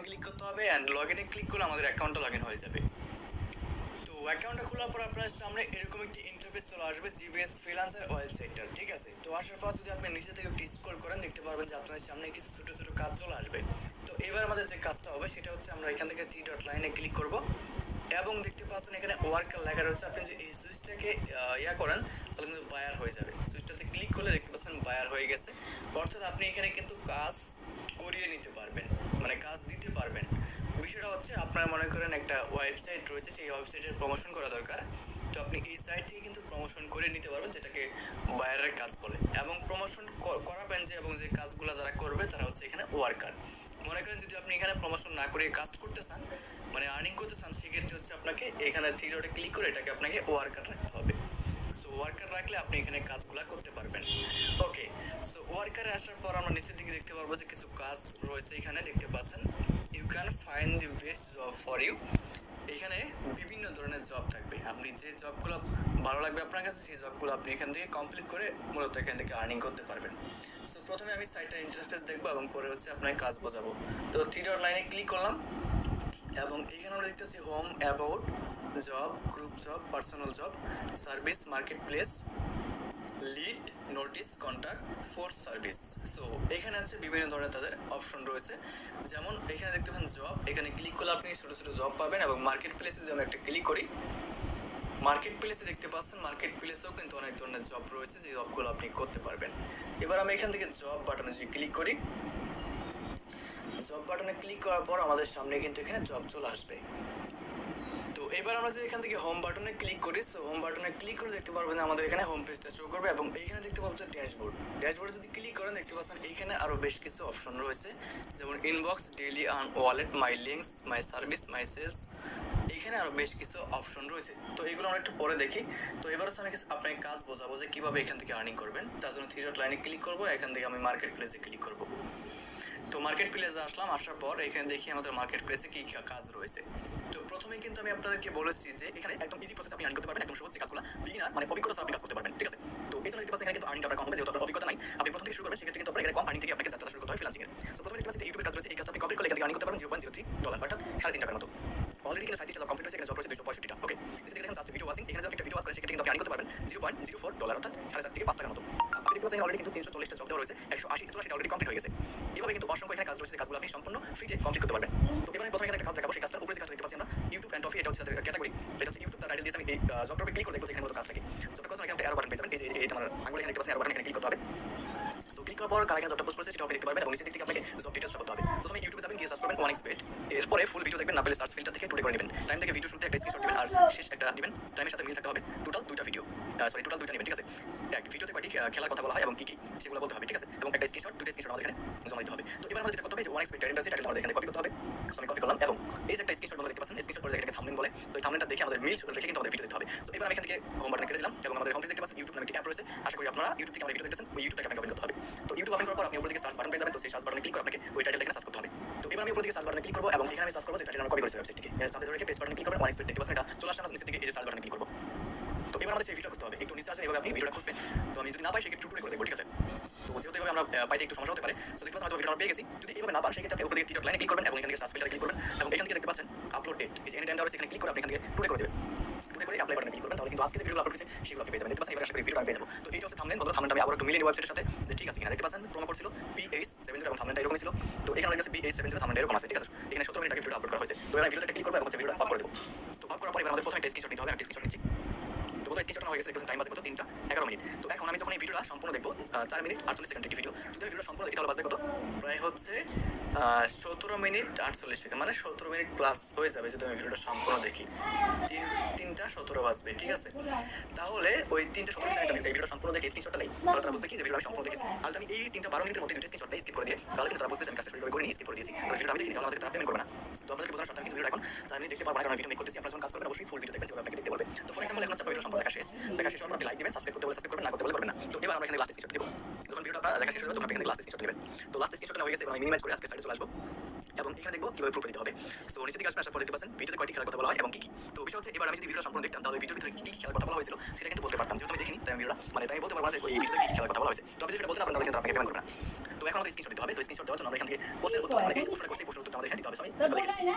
Click করতে হবে and log ইনে ক্লিক করলে আমাদের অ্যাকাউন্টটা লগ ইন হয়ে যাবে। তো অ্যাকাউন্টটা খোলার পর আপনার সামনে এরকম একটি ইন্টারফেস চলে আসবে জিপিএস ফ্রিল্যান্সার ওয়েবসাইটটা, ঠিক আছে। তো আসার পর যদি আপনি নিচে থেকে একটু স্ক্রল করেন দেখতে পারবেন যে আপনাদের সামনে কিছু ছোটো ছোটো কাজ চলে আসবে। তো এবার আমাদের যে কাজটা হবে সেটা হচ্ছে আমরা এখান থেকে 3 ডট লাইনে ক্লিক করব এবং দেখতে পাচ্ছেন এখানে ওয়ার্কার লেখা রয়েছে। আপনি যে এই সুইচটাকে করেন তাহলে কিন্তু বায়ার হয়ে যাবে। সুইচটাতে ক্লিক করলে দেখতে পাচ্ছেন বায়ার হয়ে গেছে, অর্থাৎ আপনি এখানে কিন্তু কাজ করিয়ে নিতে পারবেন, মানে কাজ দিতে পারবেন। বিষয়টা হচ্ছে আপনারা মনে করেন একটা ওয়েবসাইট রয়েছে, সেই ওয়েবসাইটের প্রমোশন করা দরকার, তো আপনি এই সাইট থেকে কিন্তু প্রমোশন করে নিতে পারবেন, যেটাকে বায়ারের কাজ বলে। এবং প্রমোশন করাবেন যে, এবং যে কাজগুলো যারা করবে তারা হচ্ছে এখানে ওয়ার্কার। মনে করেন যদি আপনি এখানে প্রমোশন না করে কাজ করতে চান, মানে আর্নিং করতে চান, সেক্ষেত্রে হচ্ছে আপনাকে এখানে 3 ডটে ক্লিক করে এটাকে আপনাকে ওয়ার্কার রাখতে হবে। সো ওয়ার্কার রাখলে আপনি এখানে কাজগুলো করতে পারবেন। ওকে, সো ওয়ার্কারে আসার পর আমরা নিচের দিকে দেখতে পারবো যে কিছু কাজ রয়েছে। এখানে দেখতে পাচ্ছেন you can find the best job for you. এখানে বিভিন্ন ধরনের জব থাকবে, আপনি যে জবগুলো ভালো লাগবে আপনার কাছে সেই জবগুলো আপনি এখান থেকে কমপ্লিট করে মূলত এখান থেকে আর্নিং করতে পারবেন। সো প্রথমে আমি সাইটটার ইন্টারফেস দেখবো এবং পরে হচ্ছে আপনাকে কাজ বোঝাবো। তো 3 ডট লাইনে ক্লিক করলাম এবং এখানে আমরা দেখতে পাচ্ছি home, about, job, group job, personal job, service, market place, lead, notice, contact, force service. So এখানে আছে বিভিন্ন ধরনের তাদের অপশন রয়েছে। যেমন এখানে দেখতে পাচ্ছেন জব, এখানে ক্লিক করলে আপনি ছোটো ছোটো জব পাবেন। এবং মার্কেট প্লেসে যদি আমরা একটা ক্লিক করি, মার্কেট প্লেসে দেখতে পাচ্ছেন মার্কেট প্লেসেও কিন্তু অনেক ধরনের জব রয়েছে, যে জবগুলো আপনি করতে পারবেন। এবার আমি এখান থেকে জব বাটনে যদি ক্লিক করি, জব বাটনে ক্লিক করার পর আমাদের সামনে কিন্তু এখানে জব চলে আসবে। তো এবার আমরা যদি এখান থেকে হোম বাটনে ক্লিক করি, সো হোম বাটনে ক্লিক করে দেখতে পারবেন আমাদের এখানে হোম পেজটা শো করবে। এবং এইখানে দেখতে পাচ্ছেন ড্যাশবোর্ড। ড্যাশবোর্ডে যদি ক্লিক করেন দেখতে পাচ্ছেন এইখানে আরও বেশ কিছু অপশন রয়েছে, যেমন inbox, daily earn, wallet, my links, my service, my sales. এখানে আরও বেশ কিছু অপশন রয়েছে, তো এগুলো আমরা একটু পরে দেখি। তো এবার হচ্ছে আমি আপনাকে কাজ বোঝাবো যে কীভাবে এখান থেকে আর্নিং করবেন। তার জন্য 3 ডট লাইনে ক্লিক করবো, এখান থেকে আমি মার্কেট প্লেসে ক্লিক করবো। তো মার্কেট প্লেসে আসলাম, আসার পর এখানে দেখি আমাদের মার্কেট প্লেসে কী কাজ রয়েছে। তো প্রথমেই কিন্তু আমি আপনাদেরকে বলেছি যে এখানে একদম ইজি প্রসেস আপনি আর্নিং করতে পারবেন, একদম সহজ যে কাজগুলো, বিগিনার মানে অভিজ্ঞতা ছাড়া আপনি কাজ করতে পারবেন, ঠিক আছে। তো এই জন্য দেখতে পাচ্ছেন এখানে কিন্তু আর্নিংটা আপনার কম হবে, যেহেতু আপনার অভিজ্ঞতা নাই, আপনি প্রথম থেকে শুরু করবেন, সেক্ষেত্রে কিন্তু আপনার এখানে কম আর্নিং থেকে আপনাকে যাত্রা শুরু করতে হয় ফ্রিল্যান্সিং এর। তো প্রথমে দেখতে পাচ্ছেন ইউটিউবের কাজ রয়েছে, এই কাজটা আপনি কমপ্লিট করলে এখান থেকে আর্নিং করতে পারবেন $0.03, অর্থাৎ $3.5 মতো। অলরেডি কিন্তু 37টা জব কমপ্লিট হয়েছে, এখানে জব রয়েছে 265টা। ওকে, নিচে দেখেন জাস্ট ভিডিও ওয়াচিং, এখানে যদি একটা ভিডিও ওয়াচ করেন সেক্ষেত্রে কিন্তু আপনি আর্নিং করতে পারবেন $0.04, অর্থাৎ 4.5 থেকে $5 মতো। আপনি দেখতে পাচ্ছেন অলরেডি কিন্তু 340টা জব দেওয়া রয়েছে, 180 অলরেডি কমপ্লিট হয়ে গেছে। এভাবে কিন্তু অসংখ্য এখানে কাজ রয়েছে, কাজগুলো আপনি সম্পূর্ণ ফ্রিতে কমপ্লিট করতে পারবেন। তো এবার আমি প্রথমে এখানে একটা কাজ দেখাবো, সেই কাজটার উপরে যে কাজটা দেখতে পাচ্ছি আমরা ইউটিউব এন্ড টফি, এটা হচ্ছে তাদের ক্যাটাগরি, এটা হচ্ছে ইউটিউব তার টাইটেল দিয়েছে। আমি এই জবটার উপরে ক্লিক করে দেখবো যে এখানে মতো কাজ থাকে। জবটা করতে এখানে একটা অ্যারো বাটন পেয়ে যাবেন, এই যে এটা আমার আঙুল এখানে দেখতে পাচ্ছেন অ্যারো বাটন, এখানে ক্লিক করতে হবে। সো ক্লিক করার পর কারা এখানে জবটা পোস্ট করেছে সেটা আপনি দেখতে পারবেন, এবং নিচের দিক থেকে আপনাকে জব ডিটেইলসটা করতে হবে। প্রথমে ইউটিউবে যাবেন, গিয়ে সার্চ করবেন 1xbet, এরপরে ফুল ভিডিও দেখবেন, না পেলে সার্চ ফিল্টার থেকে টুডে করে নেবেন। টাইম থেকে ভিডিও শুরুতে একটা স্ক্রিনশট দিবেন আর শেষ একটা দিবেন, টাইমের সাথে মিল থাকতে হবে। টোটাল 2টা ভিডিও, টোটাল 2টা নেবেন, ঠিক আছে। এক ভিডিওতে কয়টি খেলার কথা বলা হয় এবং কি কি সেগুলো বলতে হবে, ঠিক আছে। এবং একটা স্ক্রিনশট, 2টা স্ক্রিনশট আমাদের এখানে জমা দিতে হবে। তো এবার আমরা যেটা করতে হবে যে 1xbet টাইটেল আছে, টাইটেল আমাদের এখানে কপি করতে হবে। সো আমি কপি করলাম এবং এই যে একটা স্ক্রিনশট বলে দেখতে পাচ্ছেন, স্ক্রিনশট পরে এটাকে থাম্বনেল বলে। তো এই থাম্বনেলটা দেখে আমাদের মিল রেখে কিন্তু আমাদের ভিডিও দিতে হবে। সো এবার আমি এখান থেকে হোম বাটনে কেটে দিলাম এবং আমাদের হোম পেজ দেখতে পাচ্ছেন ইউটিউব নামে একটি অ্যাপ রয়েছে। আশা করি আপনারা ইউটিউব থেকে আমাদের ভিডিও দেখতেছেন, ওই ইউটিউবটাকে আপনাকে ওপেন করতে হবে। তো ইউটিউব ওপেন করার পর আপনি উপর দিকে সার্চ বাটন পেয়ে যাবেন, তো সেই সার্চ বাটনে ক্লিক করে আপনাকে ওই টাইটেল এখানে সার্চ করতে হবে। তো এবার আমি উপর দিকে সার্চ বাটনে ক্লিক করব এবং এখানে আমি সার্চ করব যে টাইটেল আমরা কপি করেছি ওয়েবসাইট থেকে, এর সামনে ধরে রেখে পেস্ট বাটনে ক্লিক করবেন, 1xbet দেখতে পাচ্ছেন এটা চলে আসছে, আমরা নিচের দিকে এই যে সার্চ বাটনে ক্লিক করব। তো এবার আমাদের সেই ভিডিওটা খুঁজতে হবে, একটু নিচে আসেন, এভাবে আপনি ভিডিওটা খুঁজবেন। তো আমি যদি না পাই সেক্ষেত্রে টুটে করে দেখবো, ঠিক আছে। তো যেহেতু এভাবে আমরা পাইতে একটু সমস্যা হতে পারে, সো দেখতে পাচ্ছেন হয়তো ভিডিও আমরা পেয়ে গেছি। যদি এভাবে না পান সেক্ষেত্রে আপনি উপর দিকে 3 ডট লাইনে ক্লিক করবেন এবং এখান থেকে সার্চ ফিল্টারে ক্লিক করবেন এবং এখান থেকে দেখতে পাচ্ছেন আপলোড ডেট, এই যে এনি টাইম দেওয়া রয়েছে, এখানে ক্লিক করে আপনি এখান থেকে টুডে করে দেবেন। টুডে করে অ্যাপ্লাই বাটনে ক্লিক করবেন, তাহলে কিন্তু আজকে যে ভিডিও আপলোড করেছে সেগুলো আপনি পেয়ে যাবেন। দেখতে পাচ্ছেন এবার আশা করি ভিডিওটা আমি পেয়ে যাবো। তো এইটা হচ্ছে থাম্বনেল, বন্ধুরা থাম্বনেলটা আমি আবার একটু মিলিয়ে নিব ওয়েবসাইটের সাথে যে ঠিক আছে কিনা। দেখতে পাচ্ছেন প্রোমো কোড ছিল BH70 এবং থাম্বনেলটা এরকমই ছিল। তো এখানে লেখা আছে BH70, থাম্বনেলটা এরকম আছে, ঠিক আছে। এখানে 17 মিনিট আগে ভিডিও আপলোড করা হয়েছে। তো এবার আমি ভিডিওটা ক্লিক করব এবং ভিডিওটা অফ করে দেব। তো অফ করার পর এবার আমাদের প্রথমে একটা স্ক্রিনশট নিতে হবে, আমি স্ক্রিনশট নিচ্ছি। তো বন্ধুরা স্ক্রিনশট হয়ে গেছে, দেখতে টাইম বাজে কত 3টা 11 মিনিট। তো এখন আমি যখন এই ভিডিওটা সম্পূর্ণ দেখবো 4 মিনিট 48 সেকেন্ড একটি ভিডিও, যদি ভিডিওটা সম্পূর্ণ দেখি তাহলে বাজবে কত, প্রায় হচ্ছে 17 মিনিট 48 সেকেন্ড, মানে 17 মিনিট প্লাস হয়ে যাবে যদি আমি ভিডিওটা সম্পূর্ণ দেখি। 3টা 17 বাজবে, ঠিক আছে। তাহলে ওই 3টা 17 মিনিট এই ভিডিওটা সম্পূর্ণ দেখে স্ক্রিনশটটা নেই, তাহলে তারা বুঝবে কি যে ভিডিও আমি সম্পূর্ণ দেখেছি। আর আমি এই 3টা 12 মিনিটের মধ্যে ভিডিও স্ক্রিনশটটা স্কিপ করে দিয়ে, তাহলে কিন্তু তারা বুঝবে যে আমি কাজটা করে নিয়ে স্কিপ করে দিয়েছি, তাহলে ভিডিওটা আমি দেখি, তাহলে আমাদের তারা পেমেন্ট করবে না। তো আপনাদেরকে বোঝানোর সাথে আমি কিন্তু ভিডিওটা এখন 4 মিনিট দেখতে পারবো না, কারণ ভিডিও মেক করতেছি। আপনারা যখন কাজ করবেন অবশ্যই ফুল ভিডিও দেখবেন, যেভাবে আপনাকে দেখতে বলবে। তো ফর এক্সাম্পল এখন হচ্ছে ভিডিও সম্পূর্ণ দেখা শেষ হওয়ার পর আপনি লাইক দিবেন, সাবস্ক্রাইব করতে বলে সাবস্ক্রাইব করবেন, না করতে বলে করবেন না। তো এবার আমরা এখানে লাস্ট স্ক্রিনশট দেব। যখন ভিডিওটা আপনারা দেখা শেষ হয়ে যাবে তখন আপনি এখানে লাস্ট স্ক্রিনশট নেবেন। তো লাস্ট স্ক্রিনশটটা হয়ে গেছে, এবার আমি মিনিমাইজ করে আজকে সাইডে চলে আসবো এবং এখানে দেখবো কিভাবে প্রুফ দিতে হবে। সো নিচে দিকে আসার পর দেখতে পাচ্ছেন ভিডিওতে কয়টি খেলার কথা বলা হয় এবং কি কি। তো বিষয় হচ্ছে এবার আমি যদি ভিডিও সম্পূর্ণ দেখতাম তাহলে ভিডিওর ভিতরে কি কি খেলার কথা বলা হয়েছিল সেটা কিন্তু বলতে পারতাম, যেহেতু আমি দেখিনি তাই আমি ভিডিওটা তাই আমি বলতে পারবো না যে এই ভিডিওতে কি কি খেলার কথা বলা হয়েছে। তো আপনি যেটা বলতে পারবেন তাহলে কিন্তু আপনাকে পেমেন্ট করবে না। তো এখন আমাদের স্ক্রিনশট দিতে হবে। তো স্ক্রিনশট দেওয়ার জন্য আমরা এখান থেকে পোস্টের উত্তর, মানে এই প্রশ্নটা করছি, প্রশ্নের উত্তর আমাদের এখানে দিতে হবে। আমি তোর বোঝাই না